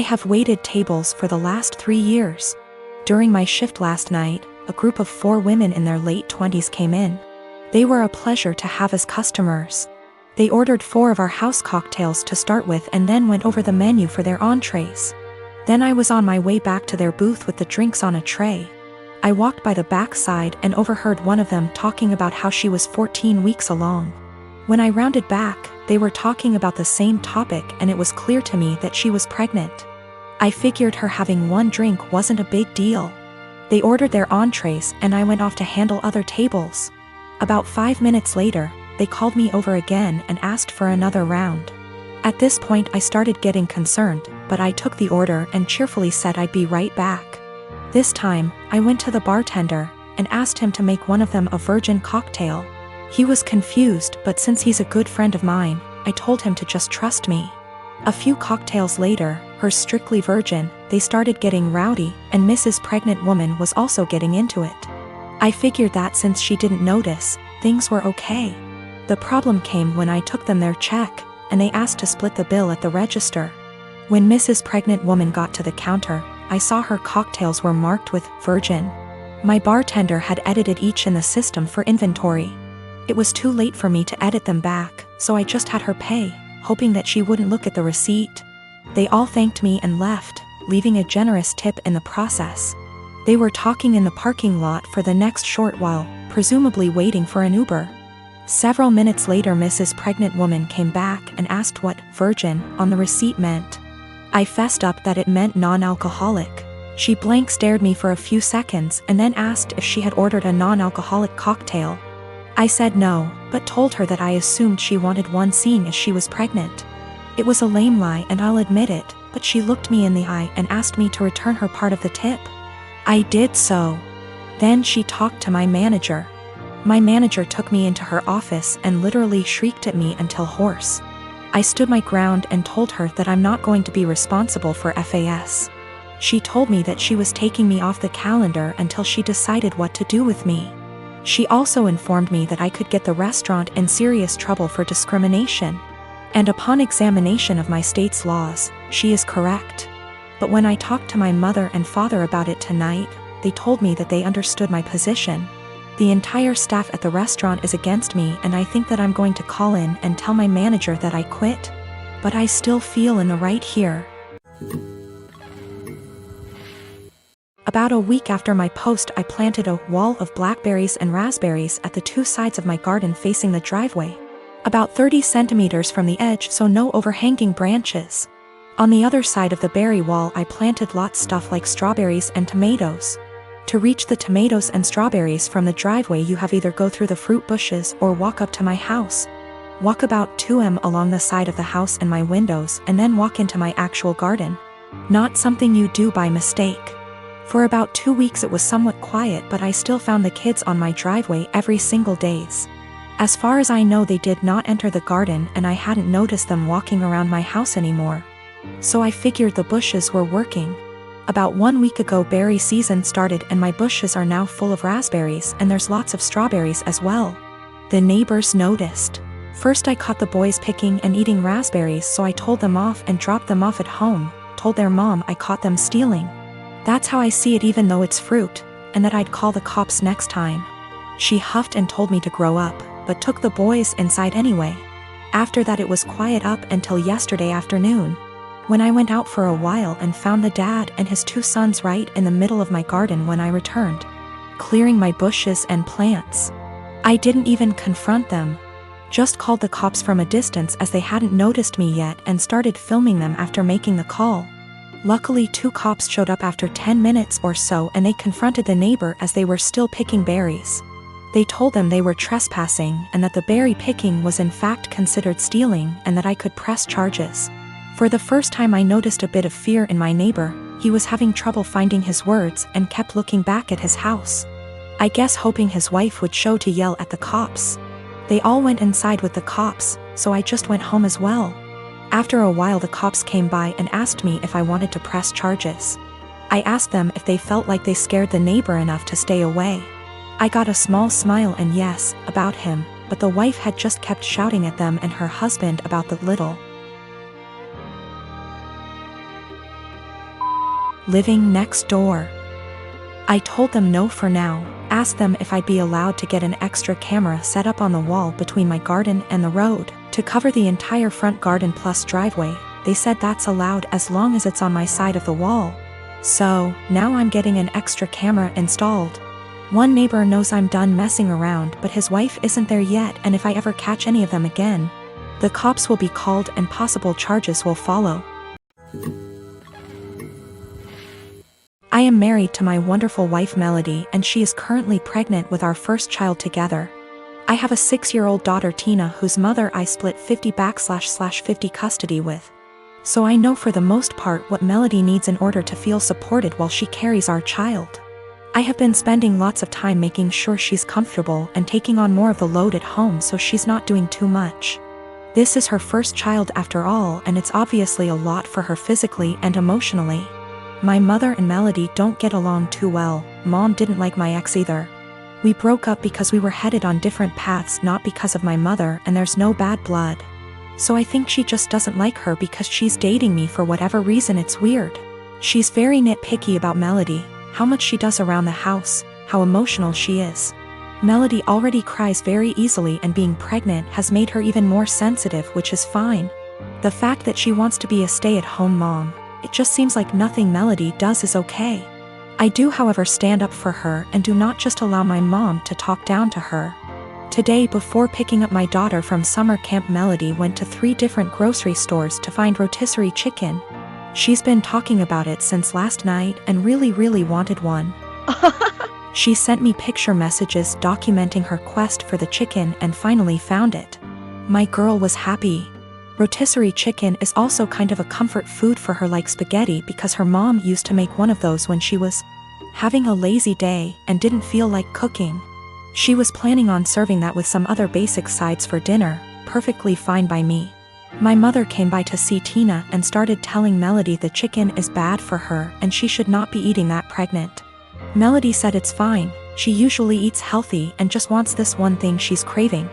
I have waited tables for the last 3 years. During my shift last night, a group of 4 women in their late 20s came in. They were a pleasure to have as customers. They ordered 4 of our house cocktails to start with and then went over the menu for their entrees. Then I was on my way back to their booth with the drinks on a tray. I walked by the back side and overheard one of them talking about how she was 14 weeks along. When I rounded back, they were talking about the same topic and it was clear to me that she was pregnant. I figured her having 1 drink wasn't a big deal. They ordered their entrees and I went off to handle other tables. About 5 minutes later, they called me over again and asked for another round. At this point I started getting concerned, but I took the order and cheerfully said I'd be right back. This time, I went to the bartender and asked him to make one of them a virgin cocktail. He was confused, but since he's a good friend of mine, I told him to just trust me. A few cocktails later, hers strictly virgin, they started getting rowdy, and Mrs. Pregnant Woman was also getting into it. I figured that since she didn't notice, things were okay. The problem came when I took them their check, and they asked to split the bill at the register. When Mrs. Pregnant Woman got to the counter, I saw her cocktails were marked with virgin. My bartender had edited each in the system for inventory. It was too late for me to edit them back, so I just had her pay, hoping that she wouldn't look at the receipt. They all thanked me and left, leaving a generous tip in the process. They were talking in the parking lot for the next short while, presumably waiting for an Uber. Several minutes later Mrs. Pregnant Woman came back and asked what virgin on the receipt meant. I fessed up that it meant non-alcoholic. She blank stared me for a few seconds and then asked if she had ordered a non-alcoholic cocktail. I said no, but told her that I assumed she wanted one seeing as she was pregnant. It was a lame lie and I'll admit it, but she looked me in the eye and asked me to return her part of the tip. I did so. Then she talked to my manager. My manager took me into her office and literally shrieked at me until hoarse. I stood my ground and told her that I'm not going to be responsible for FAS. She told me that she was taking me off the calendar until she decided what to do with me. She also informed me that I could get the restaurant in serious trouble for discrimination. And upon examination of my state's laws, she is correct. But when I talked to my mother and father about it tonight, they told me that they understood my position. The entire staff at the restaurant is against me and I think that I'm going to call in and tell my manager that I quit. But I still feel in the right here. About a week after my post I planted a wall of blackberries and raspberries at the 2 sides of my garden facing the driveway. About 30 centimeters from the edge so no overhanging branches. On the other side of the berry wall I planted lots stuff like strawberries and tomatoes. To reach the tomatoes and strawberries from the driveway you have either go through the fruit bushes or walk up to my house. Walk about 2 m along the side of the house and my windows and then walk into my actual garden. Not something you do by mistake. For about 2 weeks it was somewhat quiet but I still found the kids on my driveway every single days. As far as I know they did not enter the garden and I hadn't noticed them walking around my house anymore. So I figured the bushes were working. About 1 week ago berry season started and my bushes are now full of raspberries and there's lots of strawberries as well. The neighbors noticed. First I caught the boys picking and eating raspberries so I told them off and dropped them off at home, told their mom I caught them stealing. That's how I see it even though it's fruit, and that I'd call the cops next time. She huffed and told me to grow up, but took the boys inside anyway. After that it was quiet up until yesterday afternoon, when I went out for a while and found the dad and his 2 sons right in the middle of my garden when I returned, clearing my bushes and plants. I didn't even confront them. Just called the cops from a distance as they hadn't noticed me yet and started filming them after making the call. Luckily 2 cops showed up after 10 minutes or so and they confronted the neighbor as they were still picking berries. They told them they were trespassing and that the berry picking was in fact considered stealing and that I could press charges. For the first time I noticed a bit of fear in my neighbor. He was having trouble finding his words and kept looking back at his house. I guess hoping his wife would show to yell at the cops. They all went inside with the cops, so I just went home as well. After a while the cops came by and asked me if I wanted to press charges. I asked them if they felt like they scared the neighbor enough to stay away. I got a small smile and yes, about him, but the wife had just kept shouting at them and her husband about the little living next door. I told them no for now, asked them if I'd be allowed to get an extra camera set up on the wall between my garden and the road, to cover the entire front garden plus driveway. They said that's allowed as long as it's on my side of the wall. So, now I'm getting an extra camera installed. One neighbor knows I'm done messing around, but his wife isn't there yet, and if I ever catch any of them again, the cops will be called and possible charges will follow. I am married to my wonderful wife Melody, and she is currently pregnant with our first child together. I have a 6-year-old daughter Tina, whose mother I split 50/50 custody with. So I know for the most part what Melody needs in order to feel supported while she carries our child. I have been spending lots of time making sure she's comfortable and taking on more of the load at home so she's not doing too much. This is her first child after all, and it's obviously a lot for her physically and emotionally. My mother and Melody don't get along too well. Mom didn't like my ex either. We broke up because we were headed on different paths, not because of my mother, and there's no bad blood. So I think she just doesn't like her because she's dating me for whatever reason. It's weird. She's very nitpicky about Melody, how much she does around the house, how emotional she is. Melody already cries very easily, and being pregnant has made her even more sensitive, which is fine. The fact that she wants to be a stay-at-home mom, it just seems like nothing Melody does is okay. I do, however, stand up for her and do not just allow my mom to talk down to her. Today, before picking up my daughter from summer camp, Melody went to 3 different grocery stores to find rotisserie chicken. She's been talking about it since last night and really wanted one. She sent me picture messages documenting her quest for the chicken and finally found it. My girl was happy. Rotisserie chicken is also kind of a comfort food for her, like spaghetti, because her mom used to make one of those when she was having a lazy day and didn't feel like cooking. She was planning on serving that with some other basic sides for dinner, perfectly fine by me. My mother came by to see Tina and started telling Melody the chicken is bad for her and she should not be eating that pregnant. Melody said it's fine, she usually eats healthy and just wants this one thing she's craving.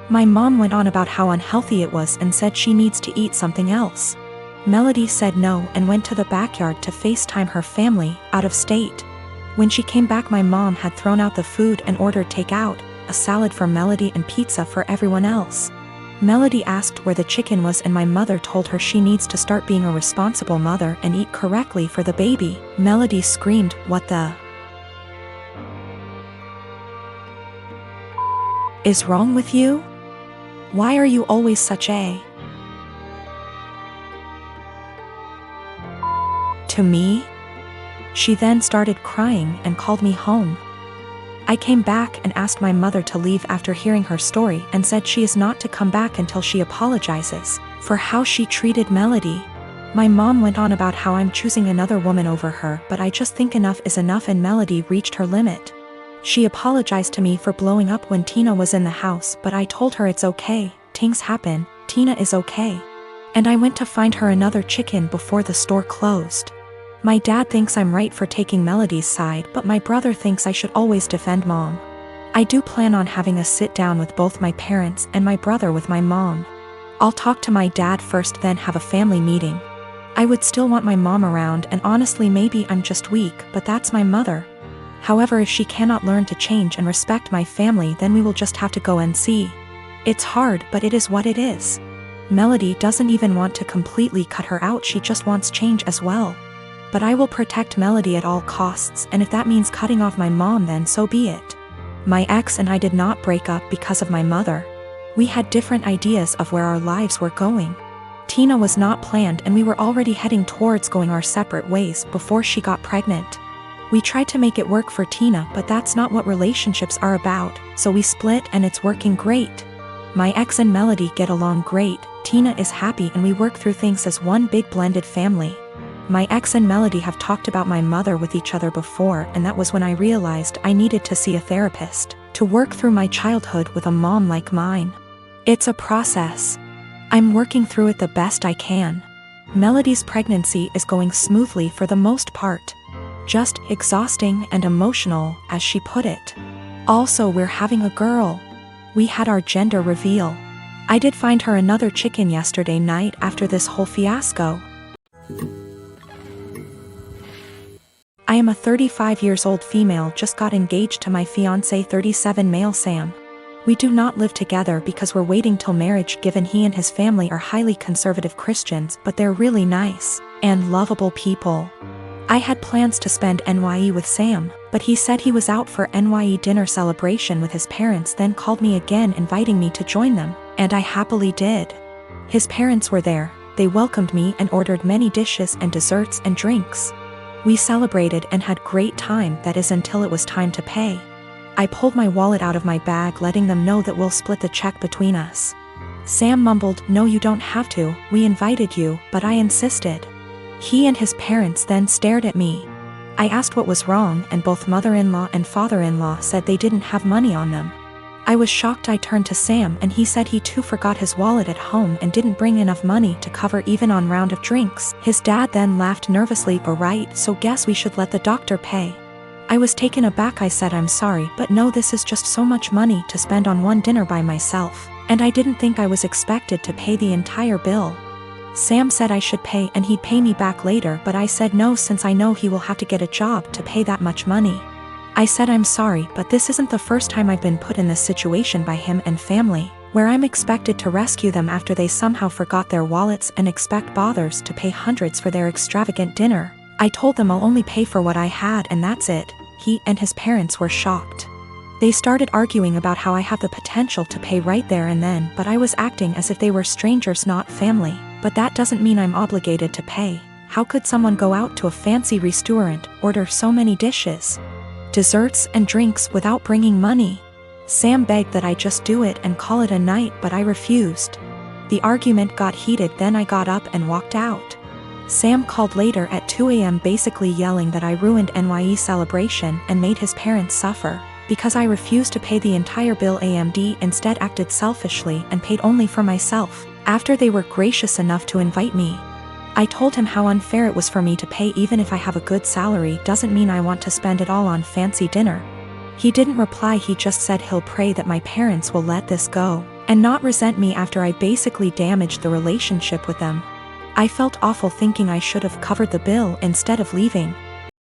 My mom went on about how unhealthy it was and said she needs to eat something else. Melody said no and went to the backyard to FaceTime her family out of state. When she came back, my mom had thrown out the food and ordered takeout, a salad for Melody and pizza for everyone else. Melody asked where the chicken was and my mother told her she needs to start being a responsible mother and eat correctly for the baby. Melody screamed, "What the is wrong with you? Why are you always such a..." to me? She then started crying and called me home. I came back and asked my mother to leave after hearing her story and said she is not to come back until she apologizes for how she treated Melody. My mom went on about how I'm choosing another woman over her, but I just think enough is enough and Melody reached her limit. She apologized to me for blowing up when Tina was in the house, but I told her it's okay, things happen, Tina is okay. And I went to find her another chicken before the store closed. My dad thinks I'm right for taking Melody's side, but my brother thinks I should always defend mom. I do plan on having a sit down with both my parents and my brother with my mom. I'll talk to my dad first, then have a family meeting. I would still want my mom around, and honestly maybe I'm just weak, but that's my mother. However, if she cannot learn to change and respect my family, then we will just have to go and see. It's hard, but it is what it is. Melody doesn't even want to completely cut her out, she just wants change as well. But I will protect Melody at all costs, and if that means cutting off my mom, then so be it. My ex and I did not break up because of my mother. We had different ideas of where our lives were going. Tina was not planned and we were already heading towards going our separate ways before she got pregnant. We tried to make it work for Tina, but that's not what relationships are about, so we split and it's working great. My ex and Melody get along great, Tina is happy and we work through things as one big blended family. My ex and Melody have talked about my mother with each other before, and that was when I realized I needed to see a therapist to work through my childhood with a mom like mine. It's a process. I'm working through it the best I can. Melody's pregnancy is going smoothly for the most part. Just exhausting and emotional, as she put it. Also, we're having a girl. We had our gender reveal. I did find her another chicken yesterday night after this whole fiasco. am a 35 years old female just got engaged to my fiancé 37 male Sam. We do not live together because we're waiting till marriage given he and his family are highly conservative Christians but they're really nice and lovable people. I had plans to spend NYE with Sam, but he said he was out for NYE dinner celebration with his parents then called me again inviting me to join them, and I happily did. His parents were there, they welcomed me and ordered many dishes and desserts and drinks. We celebrated and had great time, that is until it was time to pay. I pulled my wallet out of my bag letting them know that we'll split the check between us. Sam mumbled, "No, you don't have to, we invited you," but I insisted. He and his parents then stared at me. I asked what was wrong and both mother-in-law and father-in-law said they didn't have money on them. I was shocked. I turned to Sam and he said he too forgot his wallet at home and didn't bring enough money to cover even on round of drinks. His dad then laughed nervously, "Right, so guess we should let the doctor pay." I was taken aback. I said, "I'm sorry, but no, this is just so much money to spend on one dinner by myself, and I didn't think I was expected to pay the entire bill." Sam said I should pay and he'd pay me back later, but I said no since I know he will have to get a job to pay that much money. I said, "I'm sorry, but this isn't the first time I've been put in this situation by him and family, where I'm expected to rescue them after they somehow forgot their wallets and expect bothers to pay hundreds for their extravagant dinner." I told them I'll only pay for what I had and that's it. He and his parents were shocked. They started arguing about how I have the potential to pay right there and then, but I was acting as if they were strangers, not family. But that doesn't mean I'm obligated to pay. How could someone go out to a fancy restaurant, order so many dishes, desserts and drinks without bringing money? Sam begged that I just do it and call it a night, but I refused. The argument got heated, then I got up and walked out. Sam called later at 2 a.m. basically yelling that I ruined NYE celebration and made his parents suffer, because I refused to pay the entire bill. AMD instead acted selfishly and paid only for myself, after they were gracious enough to invite me. I told him how unfair it was for me to pay. Even if I have a good salary doesn't mean I want to spend it all on fancy dinner. He didn't reply, he just said he'll pray that my parents will let this go, and not resent me after I basically damaged the relationship with them. I felt awful thinking I should have covered the bill instead of leaving.